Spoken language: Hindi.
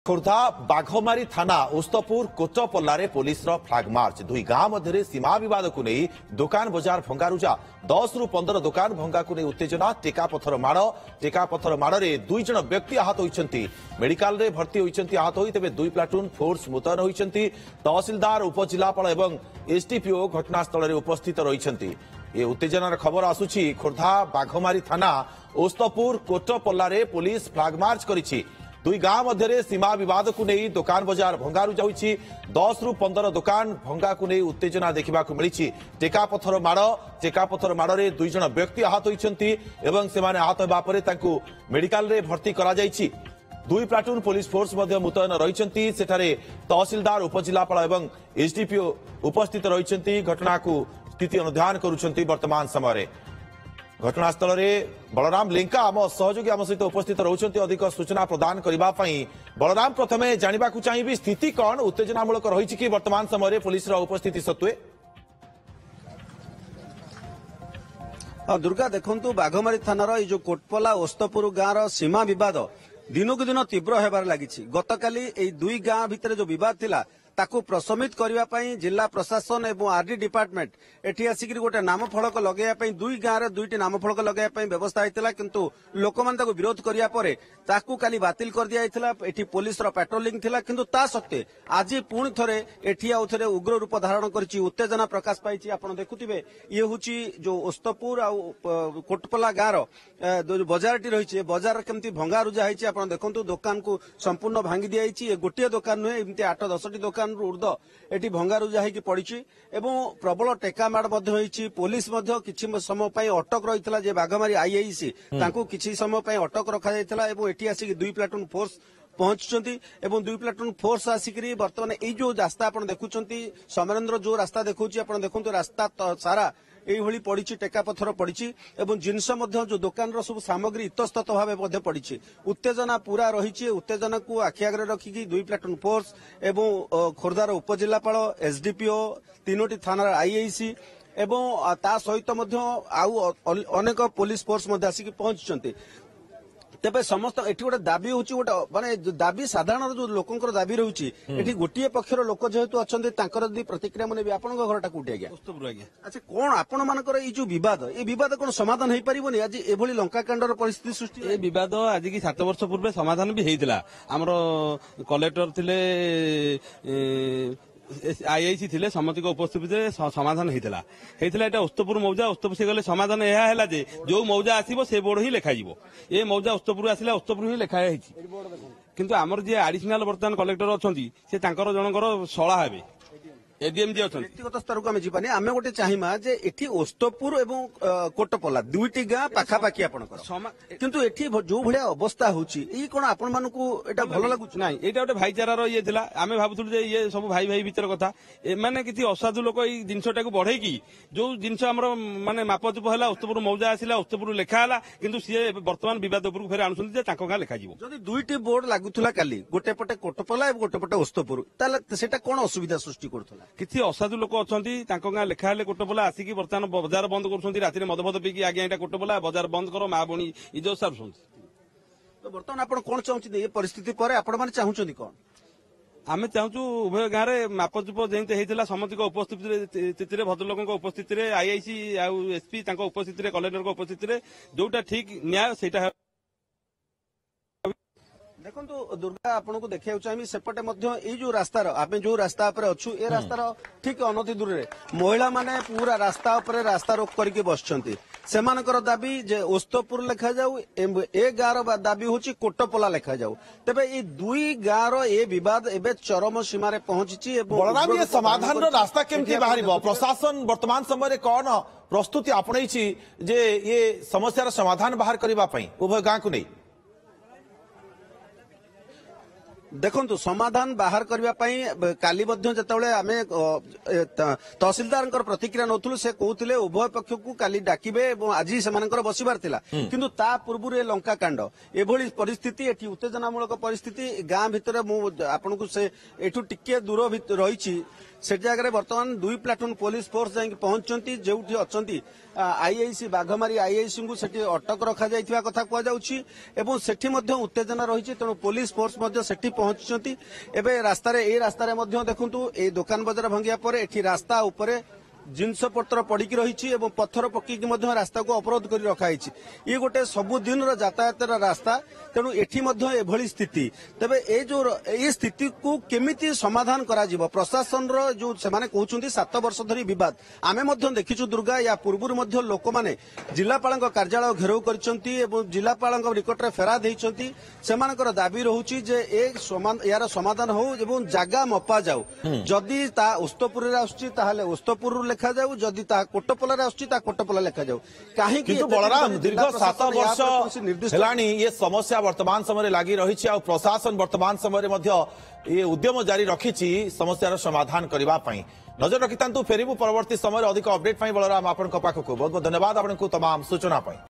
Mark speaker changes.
Speaker 1: खोर्धा बाघमारी थाना उस्तपुर कोचपल्लारे पुलिस फ्लाग मार्च दुई गांव मध्य सीमा विवाद को नहीं दुकान बजार भंगारुजा 10 रु 15 दुकान भंगा को नहीं उत्तेजना टेकापथर माड़ दुई जन व्यक्ति आहत होती मेडिकल रे भर्ती होती आहत होई तेबे दुई प्लाटून फोर्स मुतयन होती तहसिलदार उपजिलापाल एवं एसडीपीओ घटनास्थल में उपस्थित रही ये उत्तेजनार खबर आसुची खोर्धा बाघमारी थाना उस्तपुर कोचपल्लारे पुलिस फ्लाग मार्च करिछि दुई गांव मध्य सीमा विवाद को नहीं दुकान बजार भंगारुजा 10 रु 15 दुकान भंगा को नहीं उत्तेजना देखा मिली टेकापथर माड़ दुई जन व्यक्ति आहत होती आहत होगा मेडिकल रे भर्ती करा जायछि दुई प्लाटून पुलिस फोर्स मुतयन रही तहसिलदार उपजिलापाल एवं एसडीपीओ उपस्थित रही घटना को स्थिति अनुधान करुछंती वर्तमान समय घटनास्थल में बलराम लिंका आम सहयोगी आम सहित उपस्थित रहउछंती अधिक सूचना प्रदान करबा पई बलराम प्रथमे जानिबा को चाहिबी स्थिति कौन उत्तेजनामूलक रही कि वर्तमान समय पुलिस उपस्थिति सत्वे
Speaker 2: दुर्गा देखंतु बाघमारी थानार जो कोटपला ओस्तपुर गाँव सीमा विवाद दिनकु दिन तीव्र हेबार लागिछि गतकाली एई दुई गाँव भितर जो विवाद थिला ताकू प्रशमित करने जिला प्रशासन और आरडी डिपार्टमेंट एठी आसिक गोटे नाम फलक लगे दुई गाँव में दुईटी नाम फलक लगे व्यवस्था होता किंतु लोक मैंने विरोध करने ताकू काली बातिल कर दिया एठी पुलिस पेट्रोलिंग थिला किंतु ता सत्वे आज पुणी थे एठी आउ थे उग्र रूप धारण कर उत्तेजना प्रकाश पाई आप देखुवे ये हूँ जो ओस्तपुर आ कोटपला गाँव बजारटी रही बजार केमती भंगारुजा होती आप देखो दुकान को संपूर्ण भांगी दिखाई गोटे दुकान नुहे एमती 8-10टी दुकान ऊर्ध एटी भंगारुजा होगी पड़ी एवं प्रबल टेकामाड़ पुलिस किसी समय अटक रही है बाघमारी आईआईसी किसी समय अटक रखा एटी आसिक दुई प्लाटून फोर्स पहुंचुंती एवं दुई प्लाटून फोर्स आसिक बर्तमान ये जो रास्ता आप देखुंत समरेन्द्र जो रास्ता देखा देखो रास्ता सारा यही पड़ी टेकापथर पड़ी जिनस जो दुकान सब सामग्री इतस्तत भाव पड़ी उत्तेजना पूरा रही उत्तेजना को आखि आगे रखिकी दुई प्लाटून फोर्स एवं खोर्धार उपजिलापाल एसडीपीओ तीनोटी थानार आईआईसी एवं ता सहित आउ अनेक पुलिस फोर्स आसिक पहुंचुंट तेबे समस्त एठी गोटे दाबी होची गोटे माने दाबी साधारण जो लोकंकर दाबी रहउची एठी गोटिए पक्षर लोक जेहेतु अछन्ते तांकर जदी प्रतिक्रिया मने भी आपन घरटा कोठी आज्ञा उस्तपुर आज्ञा अच्छा कोन आपन मानकर ई जो विवाद कोन समाधान हेई परिबोनी आज एभली लंकाकांडर परिस्थिति सृष्टि
Speaker 3: ए विवाद आज की 7 वर्ष पूर्व समाधान भी हेइतिला हमरो कलेक्टर थिले आईआईसी थिले समति को उपस्थित समाधान होता उस्तपुर मौजा उस्तपुर से गले समाधान यह है जे जो मौजा आसीबो से बोर्ड ही लिखा जीवो ये मौजा उस्तपुर आसिला उस्तपुर ही लिखा है किंतु आमर जे एडिशनल वर्तमान कलेक्टर अछंती से तांकर जनकर सळा हेबे एडीएम जी अछंती
Speaker 2: व्यक्तिगत स्तर को आमे जीवानी आमे गोटे चाहिमा जे एठी ओस्तपुर एवं कोटपला दुईटी गाँ पाखापाखी आपनकर किंतु एठी जो भलिया अवस्था होची ई कोन आपन मानकू एटा भलो लागुच
Speaker 3: नाही एटा गोटे भाईचारार ये थिला आमे भाबुथुल जे ये सब भाई भाई भीतर कथा एमाने किछि असाधु लोक ई जिंसटा को बढ़े की जो जिंस हमर माने मापचुप हला उस्तपुर मौजा आसिला उस्तपुर लेखा हला किंतु सी वर्तमान विवाद ऊपर फेर आनुसंती जे तांको गाँ लेखा जीवो
Speaker 2: जदी दुईटी बोर्ड लागुथुला काली गोटे पटे कोटपला एवं गोटे पटे उस्तपुर ताले सेटा कोन असुविधा सृष्टि करथला
Speaker 3: किसी असाधु लोक अच्छा गाँ लेखा हेले कोटपला आसिक बर्तमान बजार बंद कर राति मद फद पीकी आज्ञा यहाँ कोटपला बजार बंद कर माँ बणी इज्जत सारुंट
Speaker 2: तो बर्तमान आप कौन चाहते परिस्थिति पर आपण चाहते कौन
Speaker 3: आम चाहूँ उभय गाँव में मापचुप जमी होता समस्त उपस्थिति भद्रलोक उपस्थिति आईआईसी आउ एसपी उपस्थिति कलेक्टर उपस्थिति जोटा ठीक न्याय से
Speaker 2: देखो दुर्गा आपन को देखा चाहिए सेपटे जो रास्तार आम जो रास्ता अच्छु ए रास्तार ठीक अनति दूर महिला माने पूरा रास्ता रास्ता रोक करके बसचंती सेमानकर दाबी जे ओस्तपुर लेखा जाऊ ए गाँव दाबी होची कोटपला लेखा जाऊ तेबे ए दुई गाँव ए विवाद एबे चरम सीमा रे पहुंची
Speaker 1: बलराम ये समाधान रास्ता केमती बाहरिबो प्रशासन वर्तमान समय कौन प्रस्तुति आपणैछि जे ये समस्यार समाधान बाहर करबा पई उभय गाँ को नहीं
Speaker 2: देखो समाधान बाहर करने काली आम तहसिलदार प्रतिक्रिया नौलु से कहते उभय पक्ष को काली डाकिबे आज से बसबार किंतु ता पूर्व लंका कांड एभली परिस्थिति एठी उत्तेजनामूलक परिस्थिति गाँ भितर आपन को से एठू टिके दूर रही से जगह बर्तमान दुई प्लाटून पुलिस फोर्स जाई पहुंचती जो आईआईसी बाघमारी आईआईसी को सेठी अटक रखा जाइथिबा कथा कुआ जाउछि एवं सेठी मध्य उत्तेजना रही तेणु पुलिस फोर्स मध्य सेठी पहुंची एवं रास्तार देखु ए दुकान बजार भांगिया पर एठी रास्ता उपरे जिनस पत्र पड़िकी रही पत्थर पकईकि रास्ता को अवरोध कर रखाई ये गोटे सबुदिन यातायात रास्ता तेणु एठी एभली स्थिति तेबे ए स्थिति को केमिति समाधान करा जिवो प्रशासन जो से कहते 7 वर्ष धरी विवाद आमे देखिछु दुर्गा या पूर्व लोक मैंने जिलापाल कार्यालय घेराव कर जिलापाल निकट में फेरा देइछंती सेमानकर दाबी रहुछि जे यार समाधान हो एवं जागा मपा जाऊ जदि ता उस्तपुर आसुछि ताहाले उस्तपुर लेखा जाऊ जदि ता कोटपल्ला आसुछि ता कोटपल्ला लेखा जाऊ काहे
Speaker 1: किंतु बलराम दीर्घ 7 वर्ष हेलानी ये समस्या वर्तमान समय लगी रही आ प्रशासन वर्तमान समय ये उद्यम जारी रखी समस्यार समाधान करने नजर रखिता फेरबू परवर्ती समय अधिक अपडेट बलराम आपण पाखक बहुत बहुत धन्यवाद आपको तमाम सूचना।